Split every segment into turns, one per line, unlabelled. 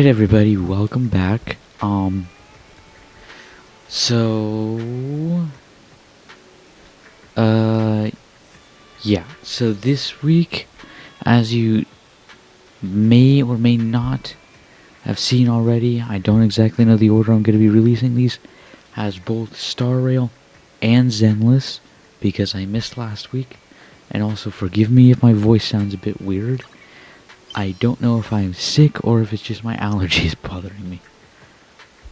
everybody, welcome back. So, uh, yeah, so this week, as you may or may not have seen already, I don't exactly know the order I'm going to be releasing these, has both Star Rail and Zenless, because I missed last week, and also forgive me if my voice sounds a bit weird. I don't know if I'm sick or if it's just my allergies bothering me.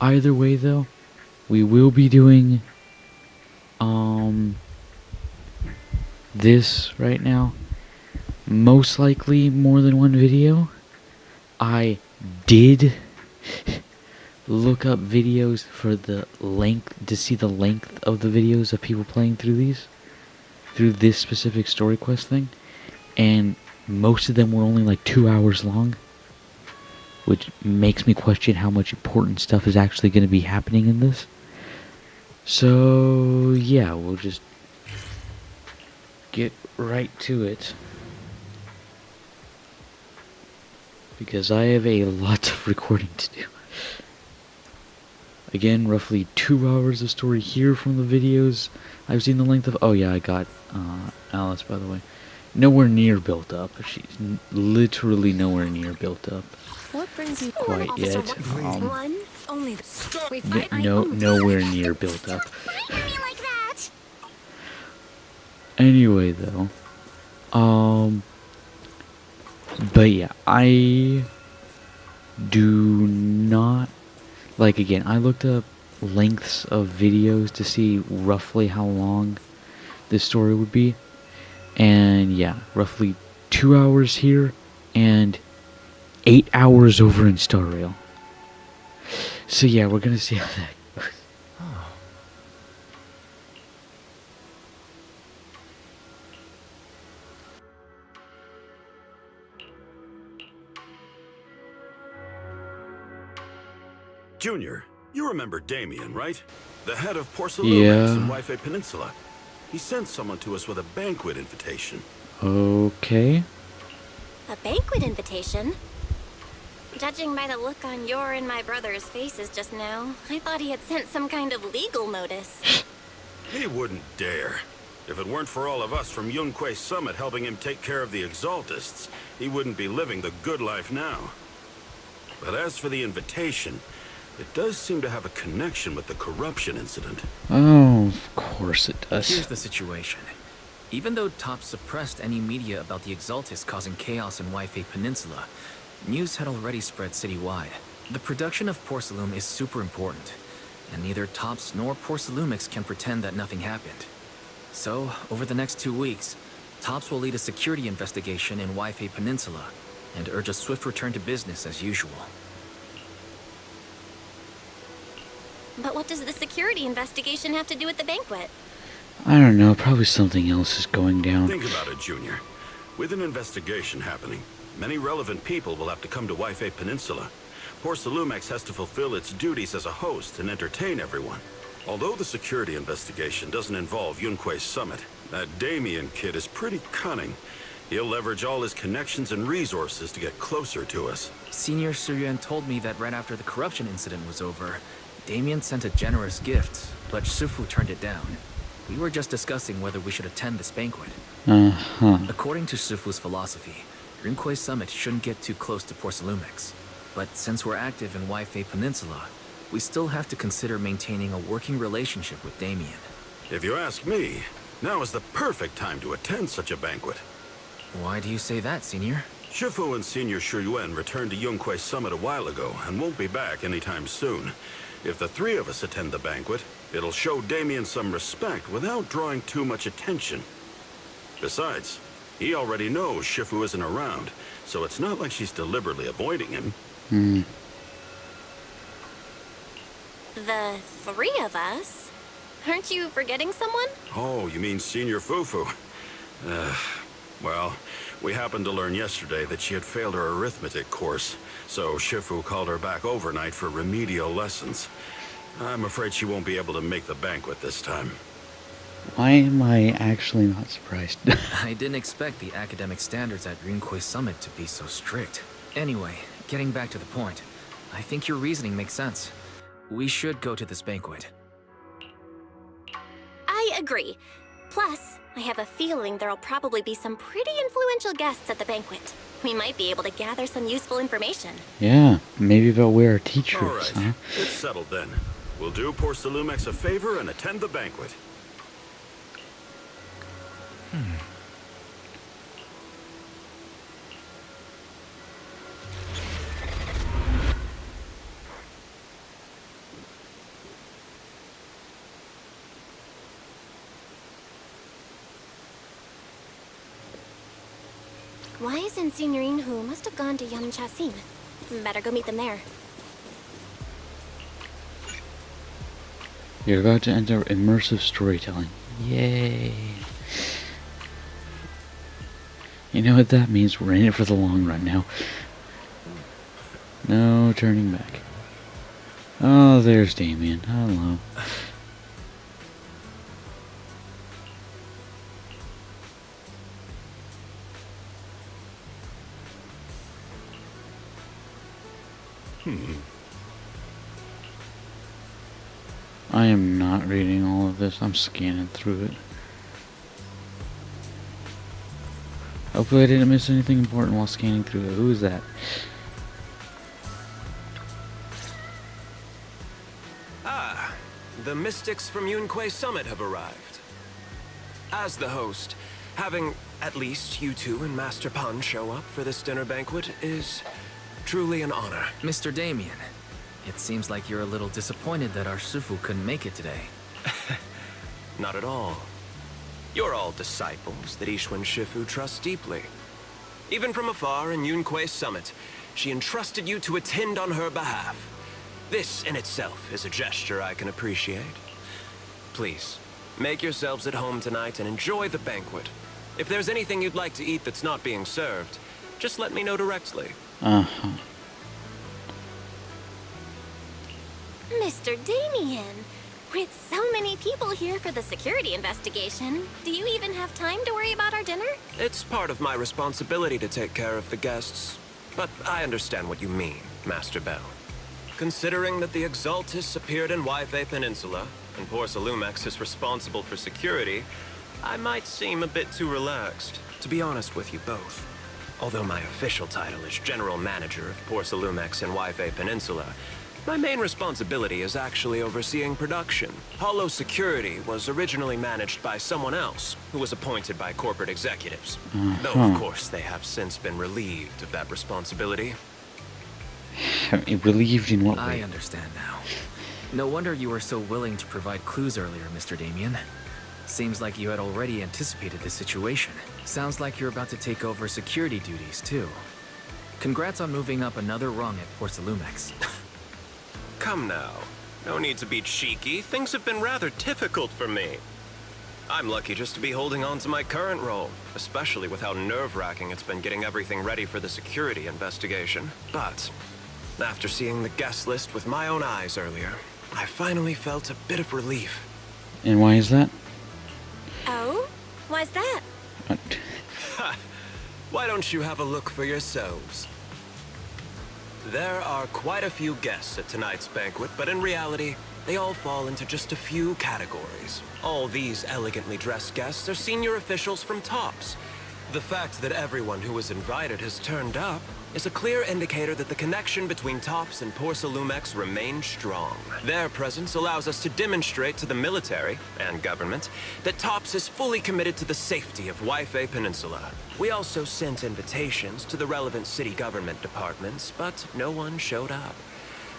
Either way, though, we will be doing this right now. Most likely more than one video. I did look up videos for the length, to see the length of the videos of people playing through this specific story quest thing, and most of them were only like 2 hours long, which makes me question how much important stuff is actually going to be happening in this. So yeah, we'll just get right to it, because I have a lot of recording to do. Again, roughly 2 hours of story here from the videos I've seen the length of. Oh yeah, I got Alice, by the way. Nowhere near built up. She's literally nowhere near built up.
What brings you
quite yet.
Only
Nowhere near built up.
like that.
Anyway, though, but yeah, I do not, like, again, I looked up lengths of videos to see roughly how long this story would be, and yeah, roughly 2 hours here and 8 hours over in Star Rail. So yeah, we're gonna see how that goes.
Junior, you remember Damien, right? The head of Porcelumex in Waife Peninsula. He sent someone to us with a banquet invitation.
Okay.
A banquet invitation? Judging by the look on your and my brother's faces just now, I thought he had sent some kind of legal notice.
He wouldn't dare. If it weren't for all of us from Yunque Summit helping him take care of the Exaltists, he wouldn't be living the good life now. But as for the invitation, it does seem to have a connection with the corruption incident.
Oh, of course it does.
Here's the situation. Even though Top suppressed any media about the Exaltists causing chaos in Waife Peninsula, news had already spread citywide. The production of Porcelume is super important, and neither Tops nor Porcelumex can pretend that nothing happened. So, over the next 2 weeks, Tops will lead a security investigation in Waife Peninsula, and urge a swift return to business as usual.
But what does the security investigation have to do with the banquet?
I don't know, probably something else is going down.
Think about it, Junior. With an investigation happening, many relevant people will have to come to Waife Peninsula. Porcelumex has to fulfill its duties as a host and entertain everyone. Although the security investigation doesn't involve Yunque Summit, that Damien kid is pretty cunning. He'll leverage all his connections and resources to get closer to us.
Senior Suryuan told me that right after the corruption incident was over, Damien sent a generous gift, but Sufu turned it down. We were just discussing whether we should attend this banquet. According to Sufu's philosophy, Yunque Summit shouldn't get too close to Porcelumex. But since we're active in Waife Peninsula, we still have to consider maintaining a working relationship with Damien.
If you ask me, now is the perfect time to attend such a banquet.
Why do you say that, Senior?
Shifu and Senior Shuyuan returned to Yunque Summit a while ago and won't be back anytime soon. If the three of us attend the banquet, it'll show Damien some respect without drawing too much attention. Besides, he already knows Shifu isn't around, so it's not like she's deliberately avoiding him.
The three of us? Aren't you forgetting someone?
Oh, you mean Senior Fufu? Well, we happened to learn yesterday that she had failed her arithmetic course, so Shifu called her back overnight for remedial lessons. I'm afraid she won't be able to make the banquet this time.
Why am I actually not surprised?
I didn't expect the academic standards at Yunque Summit to be so strict. Anyway, getting back to the point, I think your reasoning makes sense. We should go to this banquet.
I agree. Plus, I have a feeling there'll probably be some pretty influential guests at the banquet. We might be able to gather some useful information.
Yeah, maybe about where our teacher
All
is,
right,
huh?
it's settled then. We'll do poor Salumex a favor and attend the banquet.
Wise and Signorine Hu must have gone to Yamchasim. Better go meet them there.
You're about to enter immersive storytelling. Yay! You know what that means? We're in it for the long run now. No turning back. Oh, there's Damien. Hello. I am not reading all of this. I'm scanning through it. Hopefully I didn't miss anything important while scanning through it. Who is that?
Ah, the mystics from Yunque Summit have arrived. As the host, having at least you two and Master Pan show up for this dinner banquet is truly an honor.
Mr. Damien, it seems like you're a little disappointed that our Shifu couldn't make it today.
Not at all. You're all disciples that Ishwan Shifu trusts deeply. Even from afar in Yunque Summit, she entrusted you to attend on her behalf. This in itself is a gesture I can appreciate. Please, make yourselves at home tonight and enjoy the banquet. If there's anything you'd like to eat that's not being served, just let me know directly.
Uh-huh.
Mr. Damien, with so many people here for the security investigation, do you even have time to worry about our dinner?
It's part of my responsibility to take care of the guests, but I understand what you mean, Master Bell. Considering that the Exaltus appeared in Yfei Peninsula, and poor Salumex is responsible for security, I might seem a bit too relaxed, to be honest with you both. Although my official title is General Manager of Poor Salumex and Yfei Peninsula, my main responsibility is actually overseeing production. Hollow Security was originally managed by someone else, who was appointed by corporate executives. Though, of course, they have since been relieved of that responsibility.
Relieved in what
I
way?
understand now. No wonder you were so willing to provide clues earlier, Mr. Damien. Seems like you had already anticipated this situation. Sounds like you're about to take over security duties, too. Congrats on moving up another rung at Port Salumex.
Come now. No need to be cheeky. Things have been rather difficult for me. I'm lucky just to be holding on to my current role, especially with how nerve-wracking it's been getting everything ready for the security investigation. But after seeing the guest list with my own eyes earlier, I finally felt a bit of relief.
And why is that?
Oh? Why's that?
Ha! Why don't you have a look for yourselves? There are quite a few guests at tonight's banquet, but in reality, they all fall into just a few categories. All these elegantly dressed guests are senior officials from TOPS. The fact that everyone who was invited has turned up is a clear indicator that the connection between TOPS and Port Salumex remains strong. Their presence allows us to demonstrate to the military and government that TOPS is fully committed to the safety of Yfei Peninsula. We also sent invitations to the relevant city government departments, but no one showed up,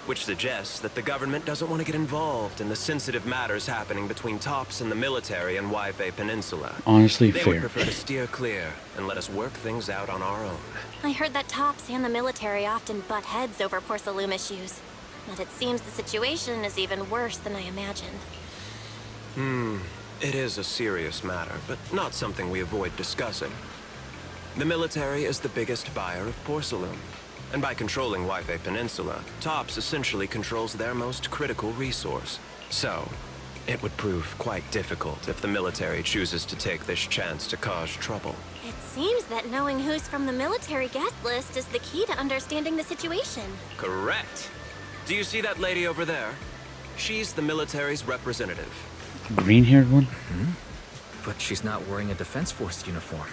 which suggests that the government doesn't want to get involved in the sensitive matters happening between TOPS and the military and Yfei Peninsula.
Honestly,
They
fair.
would prefer to steer clear and let us work things out on our own.
I heard that TOPS and the military often butt heads over Port Salume issues. But it seems the situation is even worse than I imagined.
It is a serious matter, but not something we avoid discussing. The military is the biggest buyer of porcelain, and by controlling Yfei Peninsula, TOPS essentially controls their most critical resource. So, it would prove quite difficult if the military chooses to take this chance to cause trouble.
It seems that knowing who's from the military guest list is the key to understanding the situation.
Correct. Do you see that lady over there? She's the military's representative.
Green-haired one?
But she's not wearing a Defense Force uniform.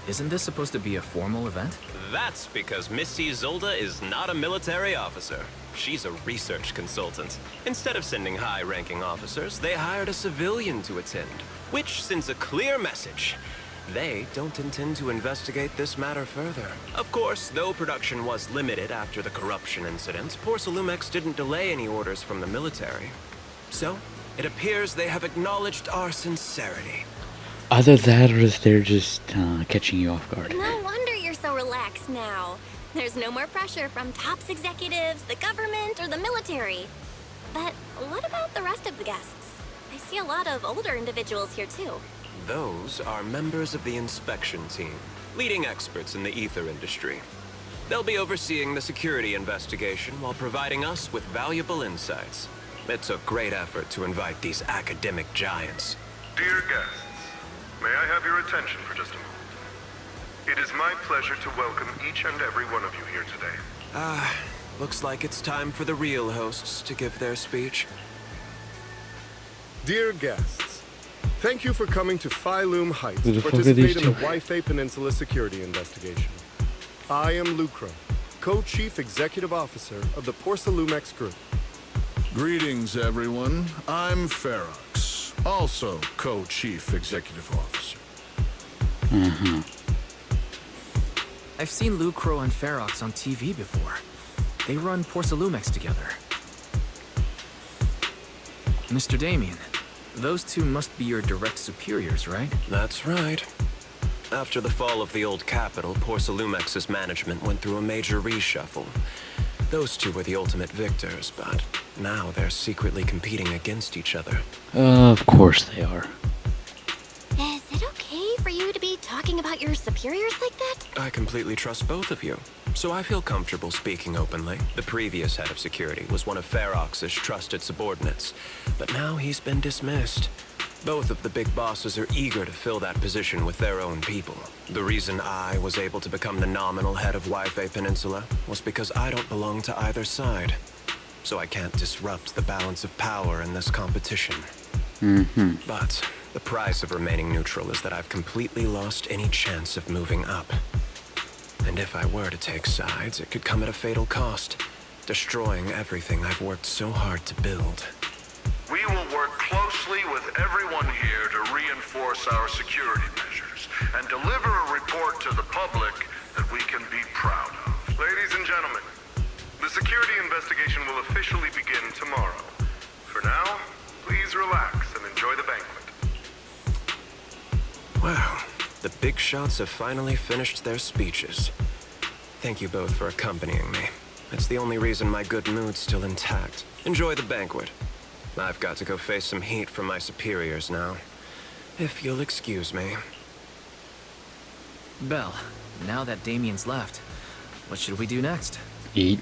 Isn't this supposed to be a formal event?
That's because Missy Zolda is not a military officer. She's a research consultant. Instead of sending high-ranking officers, they hired a civilian to attend, which sends a clear message. They don't intend to investigate this matter further. Of course, though production was limited after the corruption incident, Porsalumex didn't delay any orders from the military. So, it appears they have acknowledged our sincerity.
Either that or if they're just catching you off guard.
No wonder you're so relaxed now. There's no more pressure from TOPS executives, the government, or the military. But what about the rest of the guests? I see a lot of older individuals here too.
Those are members of the inspection team, leading experts in the ether industry. They'll be overseeing the security investigation while providing us with valuable insights. It took great effort to invite these academic giants.
Dear guests, may I have your attention for just a moment? It is my pleasure to welcome each and every one of you here today.
Looks like it's time for the real hosts to give their speech.
Dear guests, thank you for coming to Phylum Heights
Who the
to
fuck are these
participate in the
two?
Waifei Peninsula security investigation. I am Lucro, Co-Chief Executive Officer of the Porsalumex Group.
Greetings, everyone. I'm Ferox, also Co-Chief Executive Officer.
I've seen Lucro and Ferox on TV before. They run Porsalumex together. Mr. Damien, those two must be your direct superiors, right?
That's right. After the fall of the old capital, Porsalumex's management went through a major reshuffle. Those two were the ultimate victors, but now they're secretly competing against each other.
Of course they are.
Is it okay for you to be talking about your superiors like that?
I completely trust both of you, so I feel comfortable speaking openly. The previous head of security was one of Ferox's trusted subordinates, but now he's been dismissed. Both of the big bosses are eager to fill that position with their own people. The reason I was able to become the nominal head of Waifei Peninsula was because I don't belong to either side. So I can't disrupt the balance of power in this competition. But the price of remaining neutral is that I've completely lost any chance of moving up. And if I were to take sides, it could come at a fatal cost, destroying everything I've worked so hard to build.
We will work closely with everyone here to reinforce our security measures and deliver a report to the public that we can be proud of. Ladies and gentlemen, the security investigation will officially begin tomorrow. For now, please relax and enjoy the banquet.
Wow, the big shots have finally finished their speeches. Thank you both for accompanying me. It's the only reason my good mood's still intact. Enjoy the banquet. I've got to go face some heat from my superiors now. If you'll excuse me.
Belle, now that Damien's left, what should we do next?
Eat.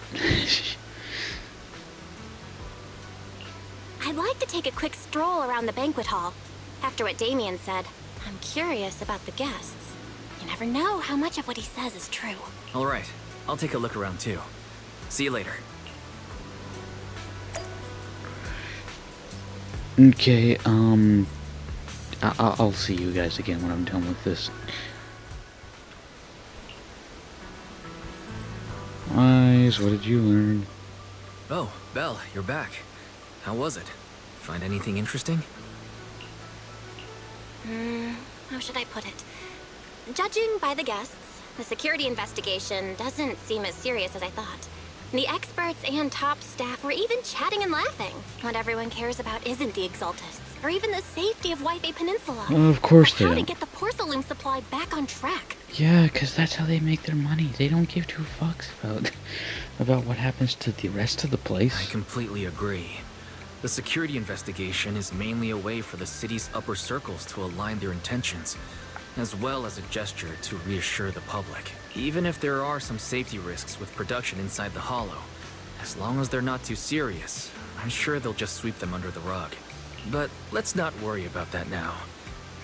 I'd like to take a quick stroll around the banquet hall. After what Damien said, I'm curious about the guests. You never know how much of what he says is true.
All right, I'll take a look around too. See you later.
Okay, I'll see you guys again when I'm done with this. Eyes, what did you learn?
Oh, Belle, you're back. How was it? Find anything interesting?
How should I put it? Judging by the guests, the security investigation doesn't seem as serious as I thought. The experts and top staff were even chatting and laughing. What everyone cares about isn't the Exaltists, or even the safety of Waifei Peninsula.
Of course
but
they
how to
don't.
get the porcelain supply back on track.
Yeah, 'cause that's how they make their money. They don't give two fucks about what happens to the rest of the place.
I completely agree. The security investigation is mainly a way for the city's upper circles to align their intentions, as well as a gesture to reassure the public. Even if there are some safety risks with production inside the Hollow, as long as they're not too serious, I'm sure they'll just sweep them under the rug. But let's not worry about that now.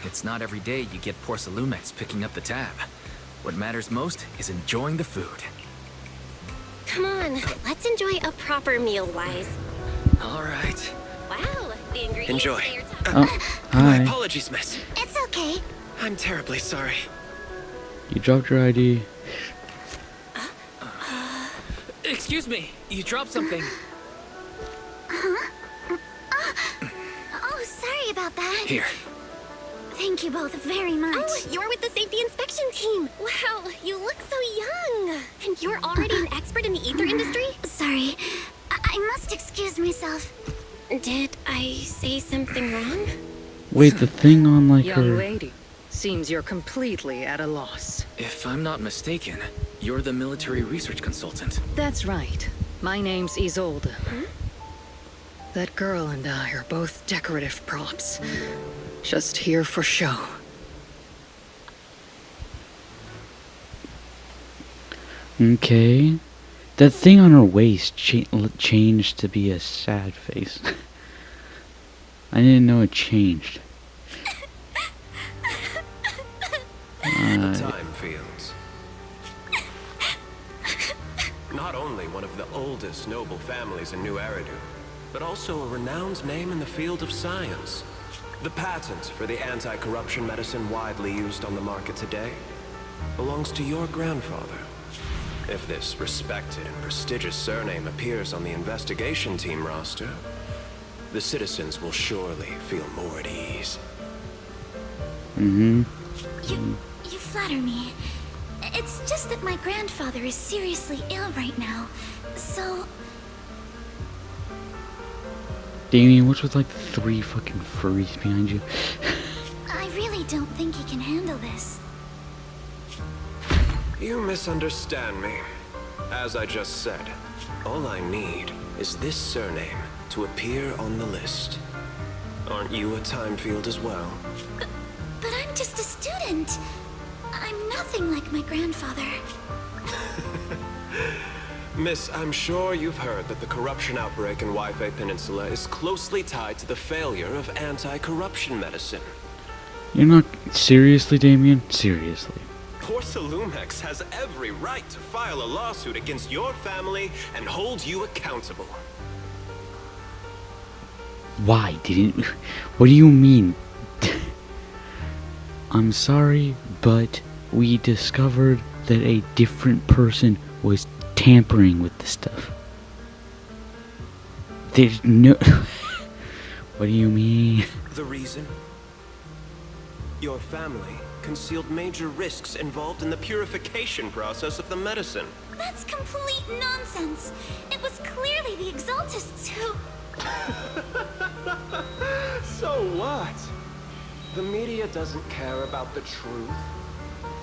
It's not every day you get Porsalumex picking up the tab. What matters most is enjoying the food.
Come on, let's enjoy a proper meal, Wise.
All right.
Wow, the ingredients
Enjoy.
say you're
Oh,
My
hi.
apologies, miss.
It's okay.
I'm terribly sorry.
You dropped your ID.
Excuse me, you dropped something.
Oh, sorry about that.
Here.
Thank you both very much. Oh, you're with the safety inspection team. Wow, you look so young. And you're already an expert in the ether industry? Sorry, I must excuse myself. Did I say something wrong?
Wait, the thing on like
Young
her.
lady, seems you're completely at a loss.
If I'm not mistaken, you're the military research consultant.
That's right. My name's Isolde. That girl and I are both decorative props. Just here for show.
Okay. That thing on her waist changed to be a sad face. I didn't know it changed.
Time Fields. Not only one of the oldest noble families in New Eridu, but also a renowned name in the field of science. The patent for the anti-corruption medicine widely used on the market today belongs to your grandfather. If this respected and prestigious surname appears on the investigation team roster, the citizens will surely feel more at ease.
You flatter me. It's just that my grandfather is seriously ill right now, so...
Damien, what's with like the 3 fucking furries behind you?
I really don't think he can handle this.
You misunderstand me. As I just said, all I need is this surname to appear on the list. Aren't you a Time Field as well?
But I'm just a student. I'm nothing like my grandfather.
Miss, I'm sure you've heard that the corruption outbreak in Waifei Peninsula is closely tied to the failure of anti-corruption medicine.
You're not... Seriously, Damien? Seriously.
Porcelumex has every right to file a lawsuit against your family and hold you accountable.
Why didn't... What do you mean? I'm sorry, but we discovered that a different person was tampering with the stuff. There's no... What do you mean?
The reason? Your family concealed major risks involved in the purification process of the medicine.
That's complete nonsense. It was clearly the Exaltists who...
So what? The media doesn't care about the truth.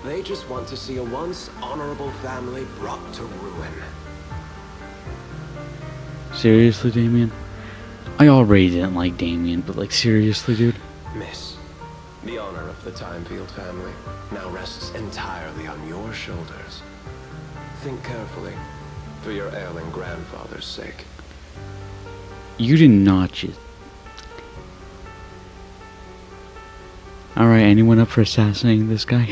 They just want to see a once honorable family brought to ruin.
Seriously, Damien? I already didn't like Damien, but like seriously, dude?
Miss, the honor of the Timefield family now rests entirely on your shoulders. Think carefully, for your ailing grandfather's sake.
You did not just... Alright, anyone up for assassinating this guy?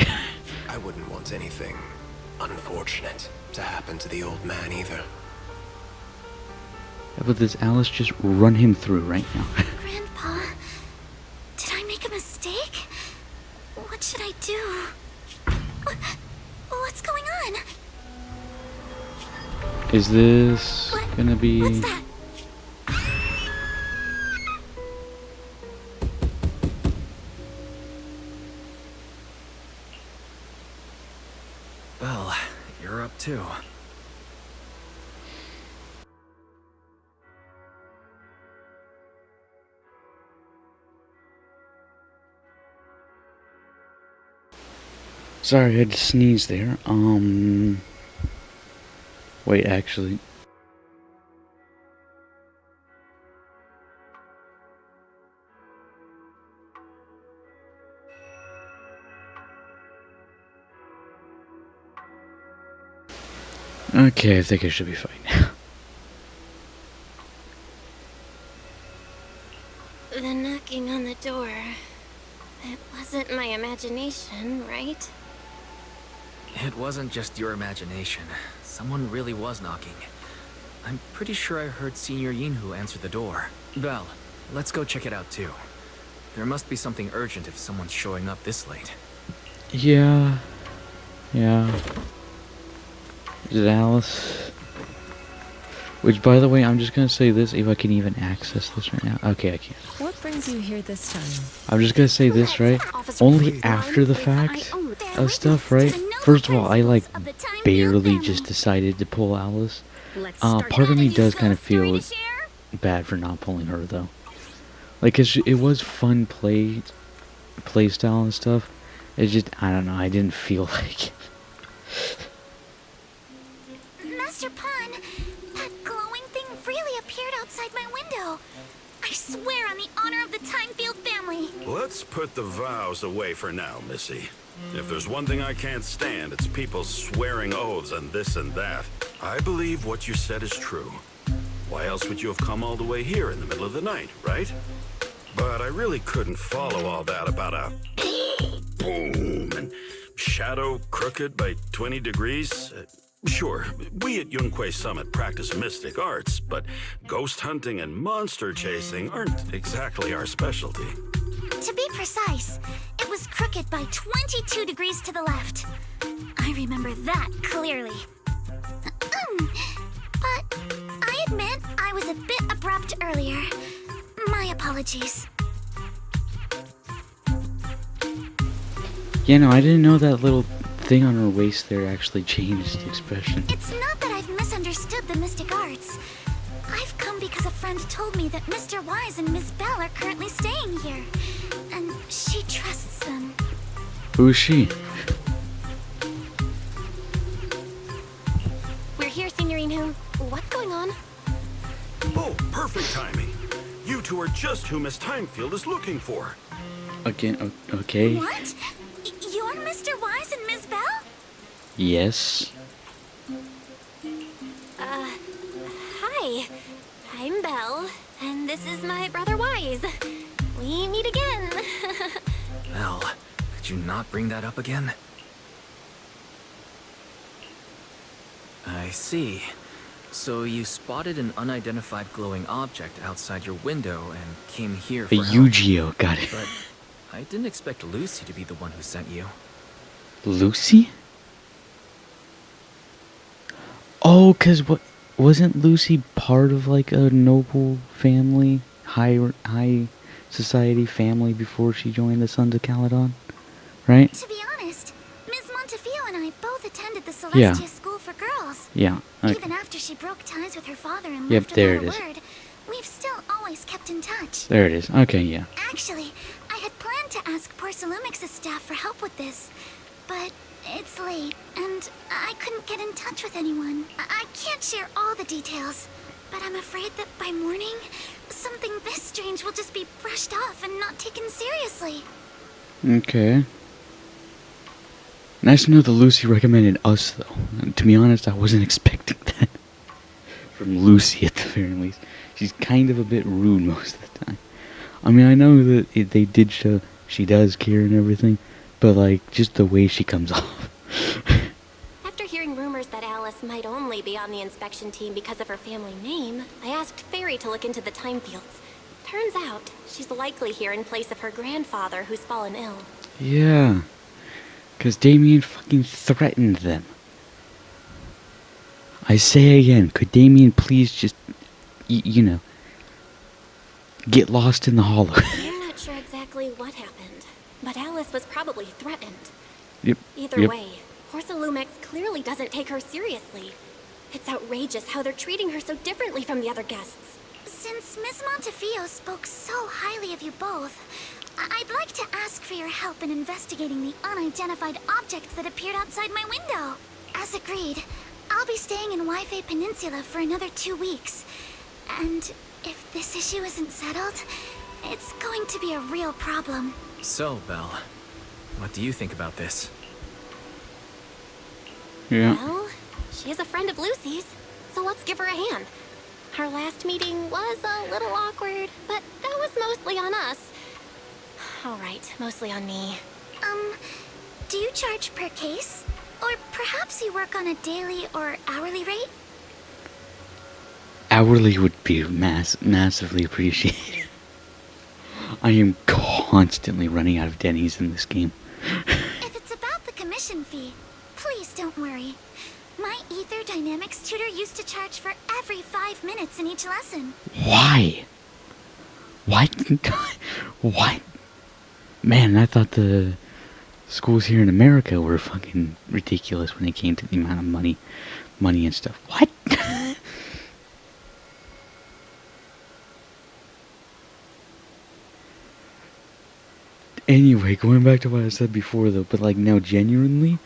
I wouldn't want anything unfortunate to happen to the old man either.
How about this Alice just run him through right now?
Grandpa, did I make a mistake? What should I do? What's going on?
Is this gonna be...
What's that?
Well, you're up too.
Sorry, I had to sneeze there. Wait, actually. Okay, I think I should be fine now.
The knocking on the door. It wasn't my imagination, right?
It wasn't just your imagination. Someone really was knocking. I'm pretty sure I heard Senior Yinhu answer the door. Belle, let's go check it out too. There must be something urgent if someone's showing up this late.
Yeah. Yeah. Is it Alice? Which, by the way, I'm just gonna say this, if I can even access this right now. Okay, I can.
What brings you here this time?
I'm just gonna say this, right? Only after the fact of stuff, right? First of all, I, like, barely just decided to pull Alice. Part of me does kind of feel bad for not pulling her, though. Like, it was fun play style and stuff. It's just, I don't know, I didn't feel like it.
Master Pawn, that glowing thing really appeared outside my window. I swear on the honor of the Timefield family.
Let's put the vows away for now, Missy. If there's one thing I can't stand, it's people swearing oaths and this and that. I believe what you said is true. Why else would you have come all the way here in the middle of the night, right? But I really couldn't follow all that about a boom and shadow crooked by 20 degrees. Sure, we at Yunquei Summit practice mystic arts, but ghost hunting and monster chasing aren't exactly our specialty.
To be precise, it was crooked by 22 degrees to the left. I remember that clearly. But I admit I was a bit abrupt earlier. My apologies.
Yeah, no, I didn't know that little thing on her waist there actually changed expression.
It's not that I've misunderstood the mystic arts. I've come because a friend told me that Mr. Wise and Miss Belle are currently staying here. And she trusts them.
Who is she?
We're here, Senior Yinhu. What's going on?
Oh, perfect timing. You two are just who Miss Timefield is looking for.
Again, okay.
What? You're Mr. Wise and Miss Belle?
Yes.
Hi. I'm Belle, and this is my brother Wise. We meet again.
Belle, could you not bring that up again? I see. So you spotted an unidentified glowing object outside your window and came here for
A
help.
Yu-Gi-Oh, got it.
But I didn't expect Lucy to be the one who sent you.
Lucy? Oh, 'cause wasn't Lucy part of like a noble family, high society family before she joined the Sons of Caledon, right?
To be honest, Ms. Montefiore and I both attended the Celestia School for Girls.
Yeah. Okay.
Even after she broke ties with her father and
Yep,
left
there
without
it
a
is.
word, we've still always kept in touch.
There it is. Okay, yeah.
Actually, I had planned to ask Porcelumix's staff for help with this, but it's late, and I couldn't get in touch with anyone. I can't share all the details, but I'm afraid that by morning, something this strange will just be brushed off and not taken seriously.
Okay. Nice to know that Lucy recommended us, though. And to be honest, I wasn't expecting that from Lucy at the very least. She's kind of a bit rude most of the time. I mean, I know that they did show she does care and everything, but like, just the way she comes off.
After hearing rumors that Alice might only be on the inspection team because of her family name, I asked Fairy to look into the Timefields. Turns out, she's likely here in place of her grandfather who's fallen ill.
Yeah. 'Cause Damien fucking threatened them. I say again, could Damien please just, you know, get lost in the hollow?
I'm not sure exactly what happened, but Alice was probably threatened.
Yep.
Either way, Porcelumix clearly doesn't take her seriously. It's outrageous how they're treating her so differently from the other guests. Since Miss Montefiore spoke so highly of you both, I'd like to ask for your help in investigating the unidentified object that appeared outside my window. As agreed, I'll be staying in Waifei Peninsula for another 2 weeks. And if this issue isn't settled, it's going to be a real problem.
So, Belle, what do you think about this?
Yeah.
Well, she is a friend of Lucy's, so let's give her a hand. Our last meeting was a little awkward, but that was mostly on us. All right, mostly on me. Do you charge per case? Or perhaps you work on a daily or hourly rate?
Hourly would be massively appreciated. I am constantly running out of Denny's in this game.
If it's about the commission fee, please don't worry. My Ether Dynamics tutor used to charge for every 5 minutes in each lesson.
Why? Why? Why? Man, I thought the schools here in America were fucking ridiculous when it came to the amount of money and stuff. What? Anyway, going back to what I said before though, but like now genuinely,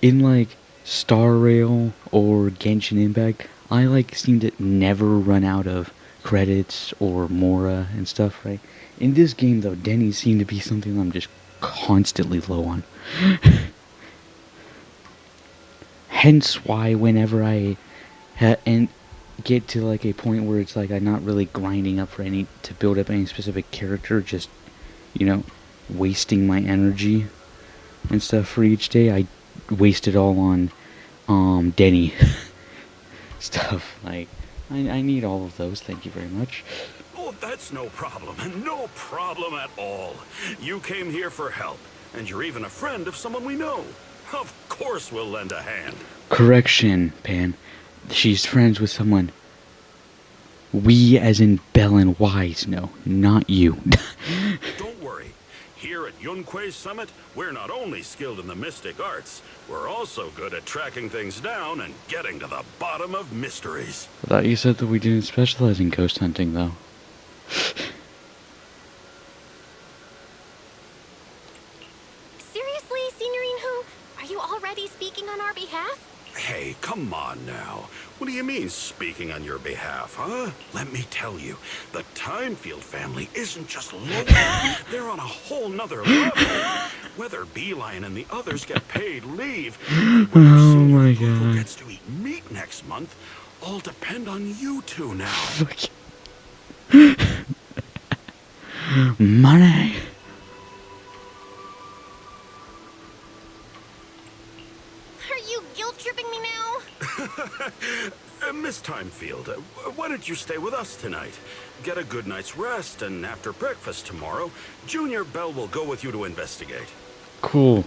in like Star Rail or Genshin Impact, I like seem to never run out of credits or Mora and stuff, right? In this game though, Denny's seem to be something I'm just constantly low on. Hence why whenever I and get to like a point where it's like I'm not really grinding up for any to build up any specific character, just, you know, wasting my energy and stuff for each day, I waste it all on Denny stuff. Like I need all of those, thank you very much.
Oh, that's no problem. No problem at all. You came here for help, and you're even a friend of someone we know. Of course we'll lend a hand.
Correction, Pan. She's friends with someone we, as in Bell and Wise, know, not you.
Don't worry. Here at Yunquei Summit, we're not only skilled in the mystic arts, we're also good at tracking things down and getting to the bottom of mysteries.
I thought you said that we didn't specialize in ghost hunting, though.
Seriously, Signorine Hu? Are you already speaking on our behalf?
Hey, come on now. What do you mean, speaking on your behalf, huh? Let me tell you, the Timefield family isn't just local. They're on a whole nother level. Whether Beeline and the others get paid leave, and whether
my
Senior
God.
gets to eat meat next month, all depend on you two now.
Money.
Are you guilt-tripping me now?
Miss Timefield, why don't you stay with us tonight? Get a good night's rest, and after breakfast tomorrow, Junior Bell will go with you to investigate.
Cool.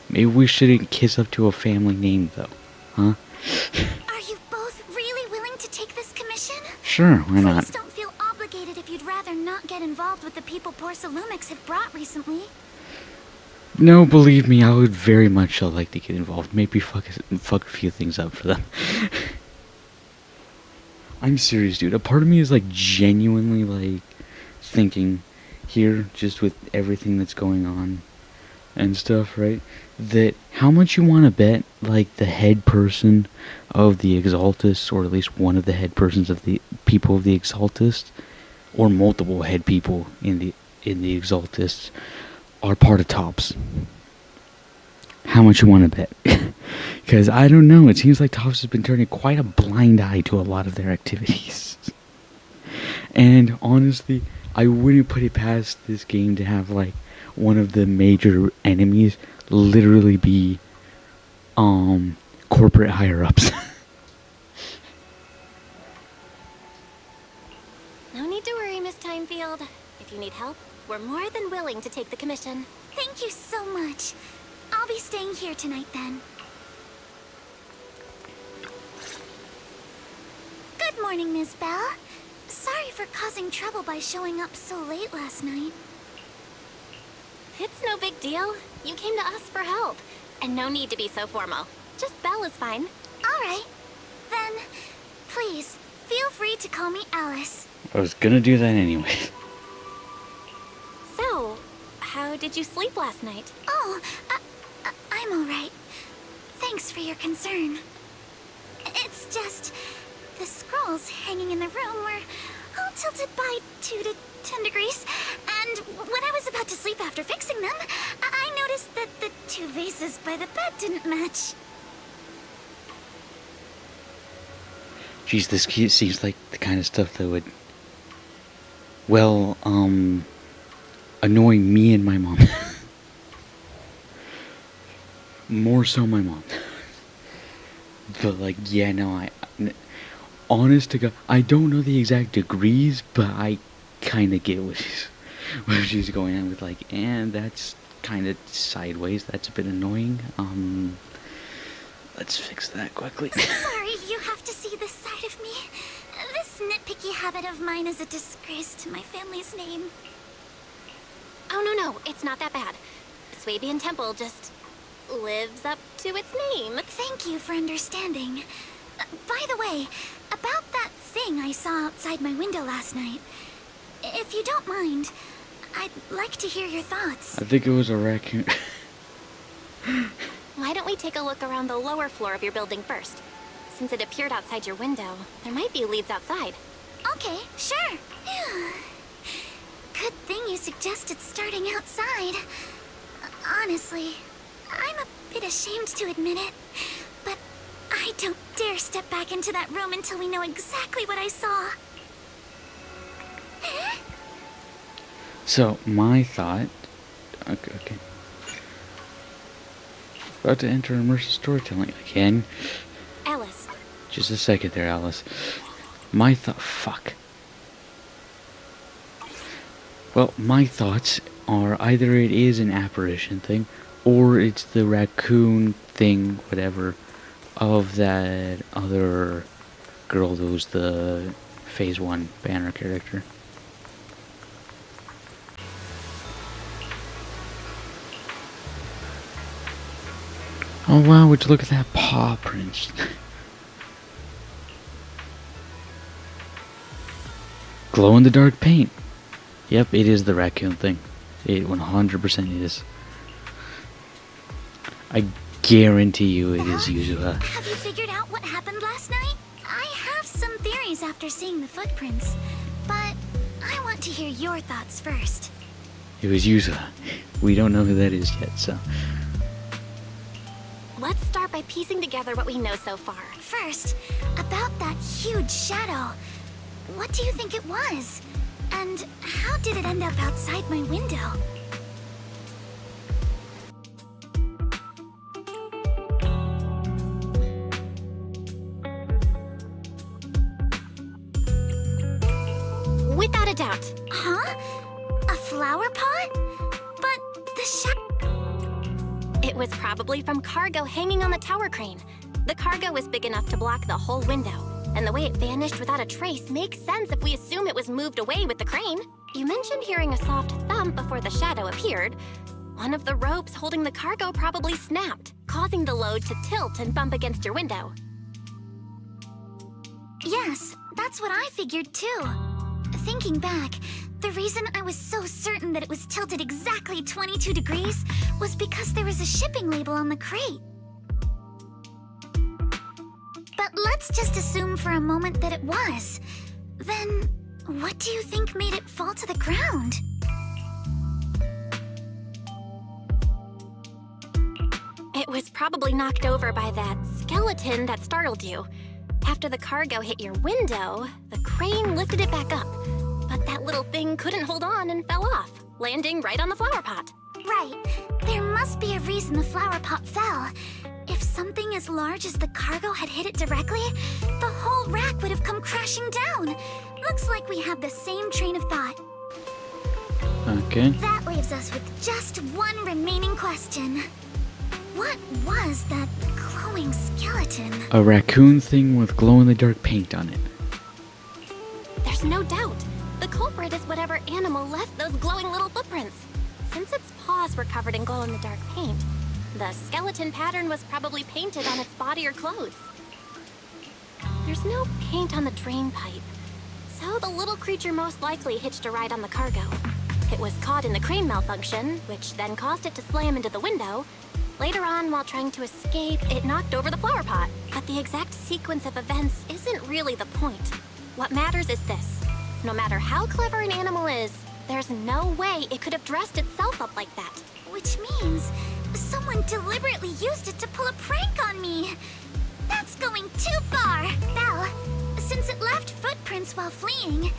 Maybe we shouldn't kiss up to a family name, though. Huh?
Are you both really willing to take this commission?
Sure, why not?
Please don't feel obligated if you'd rather not get involved with the people Porcelumix have brought recently.
No, believe me, I would very much like to get involved. Maybe fuck a few things up for them. I'm serious, dude. A part of me is like genuinely like thinking here, just with everything that's going on and stuff, right? That how much you want to bet like the head person of the Exaltus, or at least one of the head persons of the people of the Exaltus, or multiple head people in the Exaltus, are part of Tops. How much you want to bet? Because I don't know, it seems like Tops has been turning quite a blind eye to a lot of their activities. And honestly, I wouldn't put it past this game to have like one of the major enemies literally be corporate higher ups.
No need to worry, Miss Timefield. If you need help, we're more than willing to take the commission. Thank you so much. I'll be staying here tonight then. Good morning, Miss Bell. Sorry for causing trouble by showing up so late last night. It's no big deal. You came to us for help. And no need to be so formal. Just Belle is fine. All right. Then, please, feel free to call me Alice.
I was gonna do that anyway.
So, how did you sleep last night? Oh, I'm all right. Thanks for your concern. It's just the scrolls hanging in the room were all tilted by 2 to 10 degrees, and when I was about to sleep after fixing them, I noticed that the 2 vases by the bed didn't match.
Jeez, this seems like the kind of stuff that would, well, annoy me and my mom. more so my mom. But like, yeah, no, honest to God, I don't know the exact degrees, but I kind of get what she's going on with, like, and that's kind of sideways. That's a bit annoying. Let's fix that quickly.
Sorry, you have to see this side of me. This nitpicky habit of mine is a disgrace to my family's name.
Oh, no, it's not that bad. Swabian Temple just lives up to its name.
Thank you for understanding. By the way, about that thing I saw outside my window last night, if you don't mind, I'd like to hear your thoughts.
I think it was a raccoon.
Why don't we take a look around the lower floor of your building first? Since it appeared outside your window, there might be leads outside.
Okay, sure. Good thing you suggested starting outside. Honestly, I'm a bit ashamed to admit it, but I don't dare step back into that room until we know exactly what I saw.
So, my thought... Okay. About to enter immersive storytelling again.
Alice.
Just a second there, Alice. My fuck. Well, my thoughts are either it is an apparition thing, or it's the raccoon thing, whatever, of that other girl that was the Phase 1 banner character. Oh wow, would you look at that paw print? Glow-in-the-dark paint. Yep, it is the raccoon thing. It 100% is. I guarantee you it is Yuzuha.
Have you figured out what happened last night? I have some theories after seeing the footprints, but I want to hear your thoughts first.
It was Yuzuha. We don't know who that is yet, so...
Let's start by piecing together what we know so far.
First, about that huge shadow. What do you think it was? And how did it end up outside my window?
Without a doubt.
Huh? A flower pot? But the
It was probably from cargo hanging on the tower crane. The cargo was big enough to block the whole window, and the way it vanished without a trace makes sense if we assume it was moved away with the crane. You mentioned hearing a soft thump before the shadow appeared. One of the ropes holding the cargo probably snapped, causing the load to tilt and bump against your window.
Yes, that's what I figured too. Thinking back, the reason I was so certain that it was tilted exactly 22 degrees was because there was a shipping label on the crate. But let's just assume for a moment that it was. Then, what do you think made it fall to the ground?
It was probably knocked over by that skeleton that startled you. After the cargo hit your window, the crane lifted it back up. But that little thing couldn't hold on and fell off, landing right on the flower pot.
Right. There must be a reason the flower pot fell. If something as large as the cargo had hit it directly, the whole rack would have come crashing down. Looks like we have the same train of thought.
Okay.
That leaves us with just one remaining question. What was that glowing skeleton?
A raccoon thing with glow-in-the-dark paint on it.
There's no doubt. The culprit is whatever animal left those glowing little footprints. Since its paws were covered in glow-in-the-dark paint, the skeleton pattern was probably painted on its body or clothes. There's no paint on the drain pipe, so the little creature most likely hitched a ride on the cargo. It was caught in the crane malfunction, which then caused it to slam into the window. Later on, while trying to escape, it knocked over the flower pot. But the exact sequence of events isn't really the point. What matters is this. No matter how clever an animal is, there's no way it could have dressed itself up like that.
Which means someone deliberately used it to pull a prank on me. That's going too far. Belle, since it left footprints while fleeing,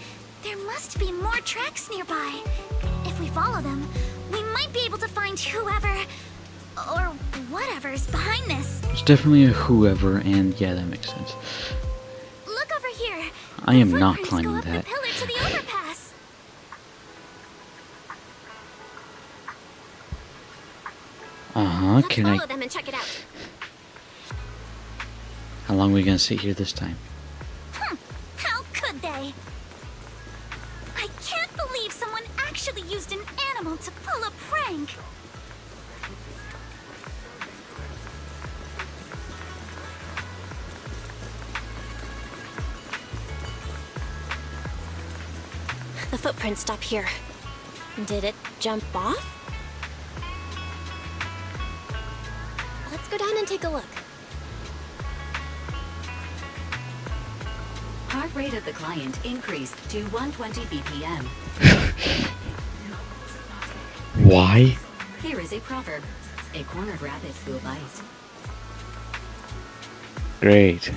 there must be more tracks nearby. If we follow them, we might be able to find whoever... or whatever's behind this.
It's definitely a whoever, and yeah, that makes sense.
Look over here.
I am
The
not
footprints
climbing
go up
that.
the pillar to the overpass.
Uh-huh, can I...
Follow them and check it out.
How long are we gonna sit here this time?
How could they? I can't believe someone actually used an animal to pull a prank.
The footprints stop here. Did it jump off? Let's go down and take a look.
Heart rate of the client increased to 120 BPM.
Why?
Here is a proverb. A cornered rabbit will bite.
Great.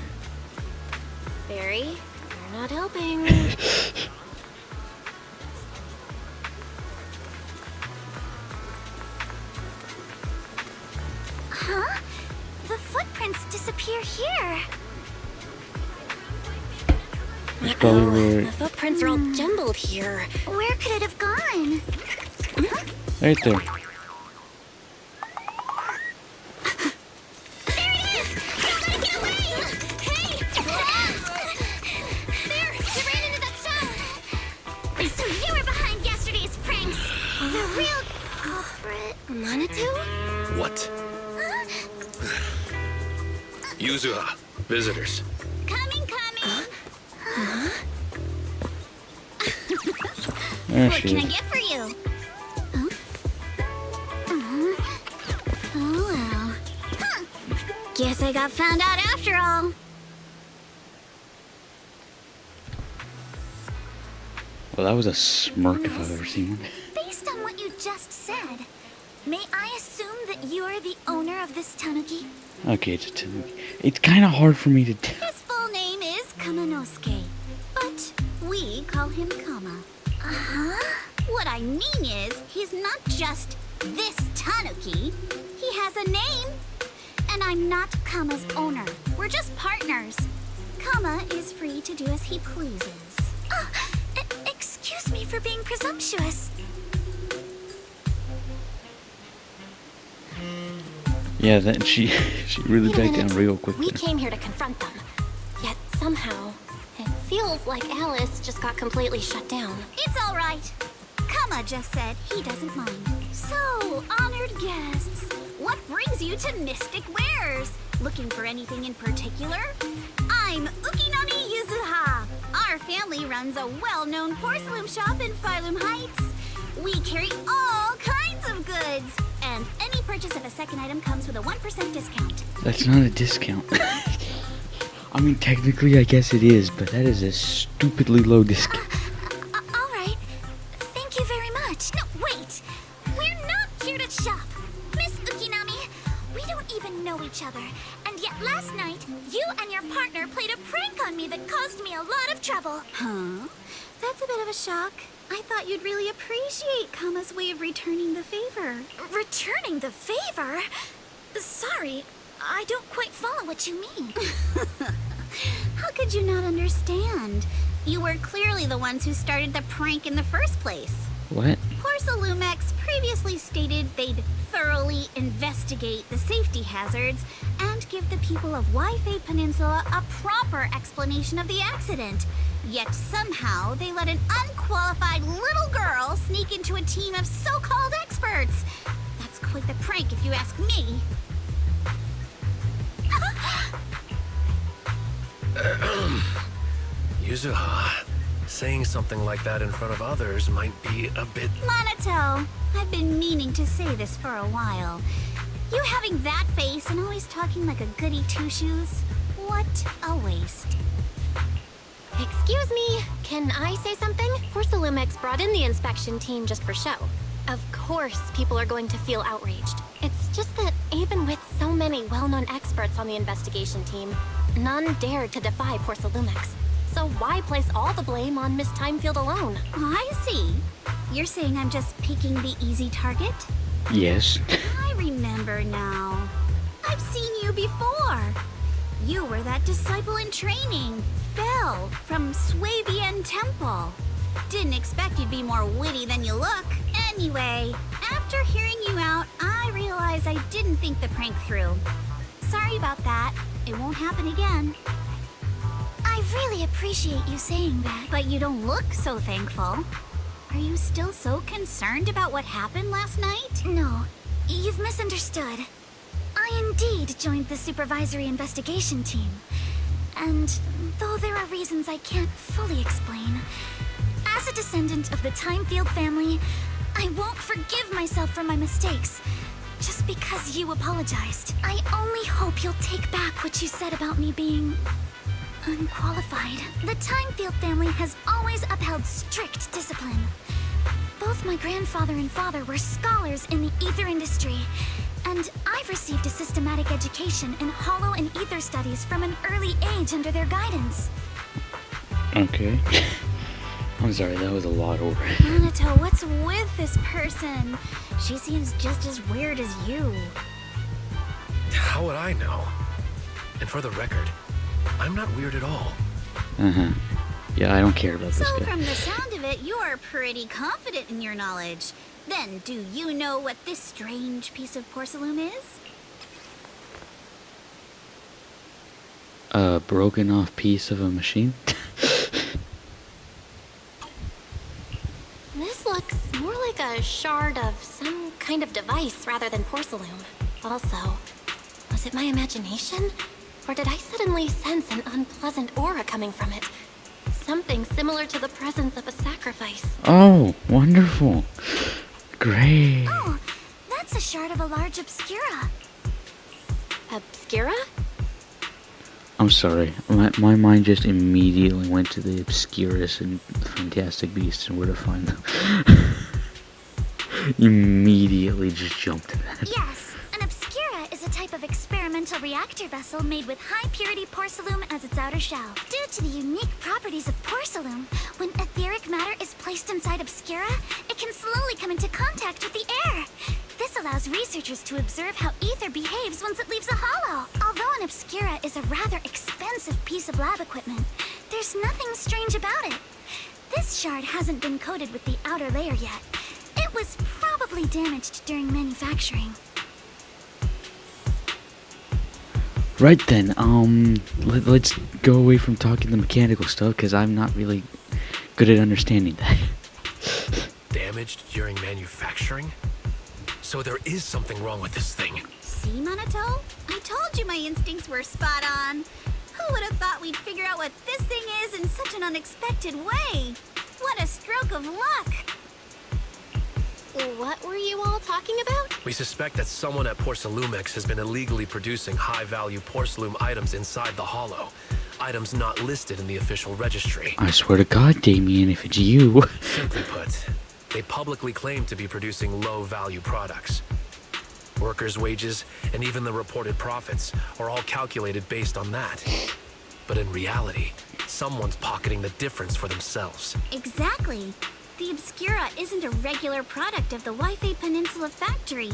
Barry, you're not helping.
Huh? The footprints disappear here.
It's probably where...
The footprints are all jumbled here.
Where could it have gone?
Right there.
There it is! Somebody get away! Hey! There! You ran into that shower! So you were behind yesterday's pranks! The real culprit.
Manitou?
What? Yuzuha, visitors.
Coming!
There
What
she
can I
is.
get for you? Oh well. Huh. Guess I got found out after all.
Well, that was a smirk if I've ever seen one.
Based on what you just said, may I assume that you're the owner of this tanuki?
Okay, it's a tanuki. It's kind of hard for me to tell.
His full name is Kamanosuke, but we call him Kama. Uh-huh. What I mean is, he's not just this tanuki. He has a name. And I'm not Kama's owner. We're just partners. Kama is free to do as he pleases. Excuse me for being presumptuous.
Yeah, that she really
Wait a
backed down
minute.
real quick
We
there.
came here to confront them. Yet somehow, it feels like Alice just got completely shut down.
It's all right. Kama just said he doesn't mind. So, honored guests, what brings you to Mystic Wares? Looking for anything in particular? I'm Ukinami Yuzuha. Our family runs a well-known porcelain shop in Phylum Heights. We carry all kinds of goods, and any purchase of a second item comes with a 1% discount.
That's not a discount. I mean, technically, I guess it is, but that is a stupidly low discount.
All right. Thank you very much. No, wait. We're not here to shop. Miss Ukinami, we don't even know each other. And yet last night, you and your partner played a prank on me that caused me a lot of trouble. Huh? That's a bit of a shock. I thought you'd really appreciate Kama's way of returning the favor. Returning the favor? Sorry, I don't quite follow what you mean. How could you not understand? You were clearly the ones who started the prank in the first place.
What?
Porcelumex previously stated they'd thoroughly investigate the safety hazards and give the people of Waifei Peninsula a proper explanation of the accident. Yet somehow they let an unqualified little girl sneak into a team of so-called experts. That's quite the prank if you ask me.
Yuzuha, saying something like that in front of others might be a bit...
Monato, I've been meaning to say this for a while. You having that face and always talking like a goody two-shoes? What a waste.
Excuse me, can I say something? Porcelumex brought in the inspection team just for show. Of course, people are going to feel outraged. It's just that even with so many well-known experts on the investigation team, none dared to defy Porcelumex. So why place all the blame on Miss Timefield alone?
I see. You're saying I'm just picking the easy target?
Yes.
I remember now. I've seen you before. You were that disciple in training, Belle, from Swabian Temple. Didn't expect you'd be more witty than you look. Anyway, after hearing you out, I realized I didn't think the prank through. Sorry about that. It won't happen again. I really appreciate you saying that. But you don't look so thankful. Are you still so concerned about what happened last night? No, you've misunderstood. I indeed joined the supervisory investigation team. And though there are reasons I can't fully explain, as a descendant of the Timefield family, I won't forgive myself for my mistakes just because you apologized. I only hope you'll take back what you said about me being unqualified. The Timefield family has always upheld strict discipline. Both my grandfather and father were scholars in the ether industry, and I've received a systematic education in hollow and ether studies from an early age under their guidance.
Okay. I'm sorry, that was a lot over.
Minato, what's with this person? She seems just as weird as you.
How would I know? And for the record, I'm not weird at all.
Uh-huh. Yeah, I don't care about this
So
guy.
from the sound of it, you're pretty confident in your knowledge. Then, do you know what this strange piece of porcelain is?
A broken off piece of a machine?
This looks more like a shard of some kind of device rather than porcelain. Also, was it my imagination? Or did I suddenly sense an unpleasant aura coming from it? Something similar to the presence of a sacrifice.
Oh, wonderful. Great.
Oh, that's a shard of a large obscura.
Obscura?
I'm sorry. My mind just immediately went to the Obscurus and Fantastic Beasts and where to find them. Immediately just jumped to that.
Yes, an obscura is a type of experimental reactor vessel made with high-purity porcelain as its outer shell. Due to the unique properties of porcelain, when etheric matter is placed inside obscura, it can slowly come into contact with the air. This allows researchers to observe how ether behaves once it leaves a hollow. Although an obscura is a rather expensive piece of lab equipment, there's nothing strange about it. This shard hasn't been coated with the outer layer yet. It was probably damaged during manufacturing.
Right then, let's go away from talking the mechanical stuff, because I'm not really good at understanding that.
Damaged during manufacturing? So there is something wrong with this thing.
See, Minato? I told you my instincts were spot on. Who would have thought we'd figure out what this thing is in such an unexpected way? What a stroke of luck!
What were you all talking about?
We suspect that someone at Porcelumex has been illegally producing high-value porcelain items inside the Hollow. Items not listed in the official registry.
I swear to God, Damien, if it's you.
Simply put, they publicly claim to be producing low-value products. Workers' wages and even the reported profits are all calculated based on that. But in reality, someone's pocketing the difference for themselves.
Exactly. The Obscura isn't a regular product of the Waifei Peninsula factory,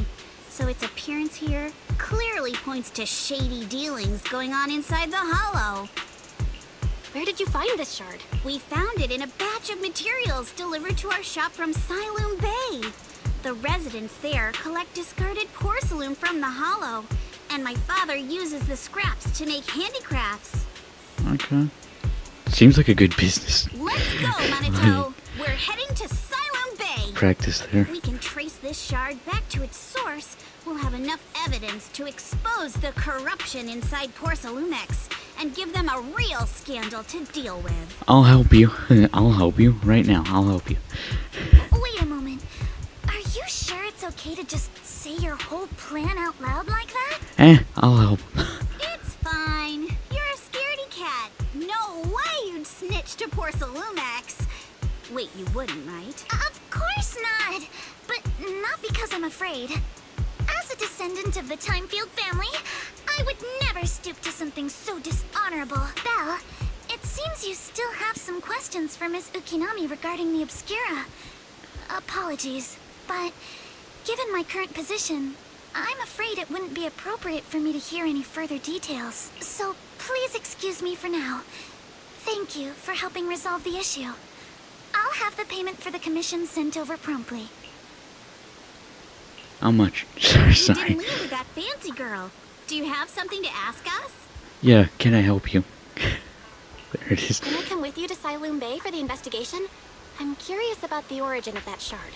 so its appearance here clearly points to shady dealings going on inside the Hollow.
Where did you find this shard?
We found it in a batch of materials delivered to our shop from Siloam Bay. The residents there collect discarded porcelain from the Hollow, and my father uses the scraps to make handicrafts.
Okay. Seems like a good business.
Let's go, Minato! We're heading to Siloam Bay!
Practice there.
If we can trace this shard back to its source, we'll have enough evidence to expose the corruption inside Porcelumex and give them a real scandal to deal with.
I'll help you. I'll help you. Right now, I'll help you.
Wait a moment. Are you sure it's okay to just say your whole plan out loud like that?
I'll help.
It's fine. You're a scaredy cat. No way you'd snitch to Porcelumex. Wait, you wouldn't, right? Of course not! But not because I'm afraid. As a descendant of the Timefield family, I would never stoop to something so dishonorable. Belle, it seems you still have some questions for Miss Ukinami regarding the Obscura. Apologies, but given my current position, I'm afraid it wouldn't be appropriate for me to hear any further details. So please excuse me for now. Thank you for helping resolve the issue. I'll have the payment for the commission sent over promptly.
How much?
You
Sorry.
didn't leave with that fancy girl. Do you have something to ask us?
Yeah, can I help you? There it is.
Can I come with you to Siloam Bay for the investigation? I'm curious about the origin of that shard.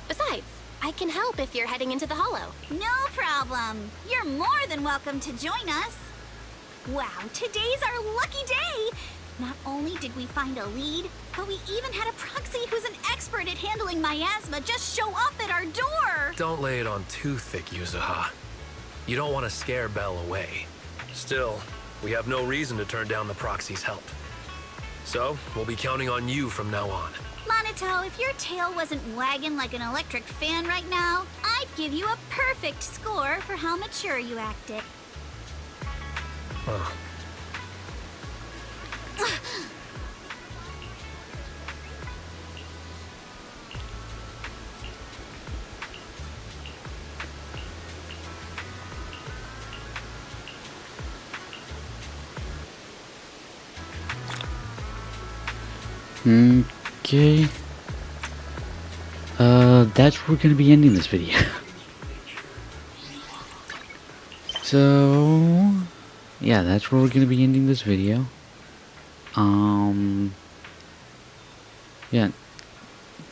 Besides, I can help if you're heading into the Hollow.
No problem. You're more than welcome to join us. Wow, today's our lucky day. Not only did we find a lead, but we even had a proxy who's an expert at handling miasma just show up at our door.
Don't lay it on too thick, Yuzuha. You don't want to scare Belle away. Still, we have no reason to turn down the proxy's help. So, we'll be counting on you from now on.
Monito, if your tail wasn't wagging like an electric fan right now, I'd give you a perfect score for how mature you acted.
Huh.
Okay. That's where we're gonna be ending this video. So, yeah, that's where we're gonna be ending this video. Yeah,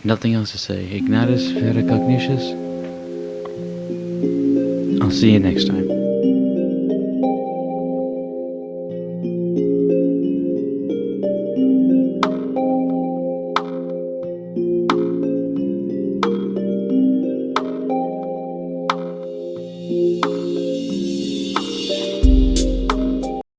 nothing else to say. Ignatus Vera Cognitius. I'll see you next time.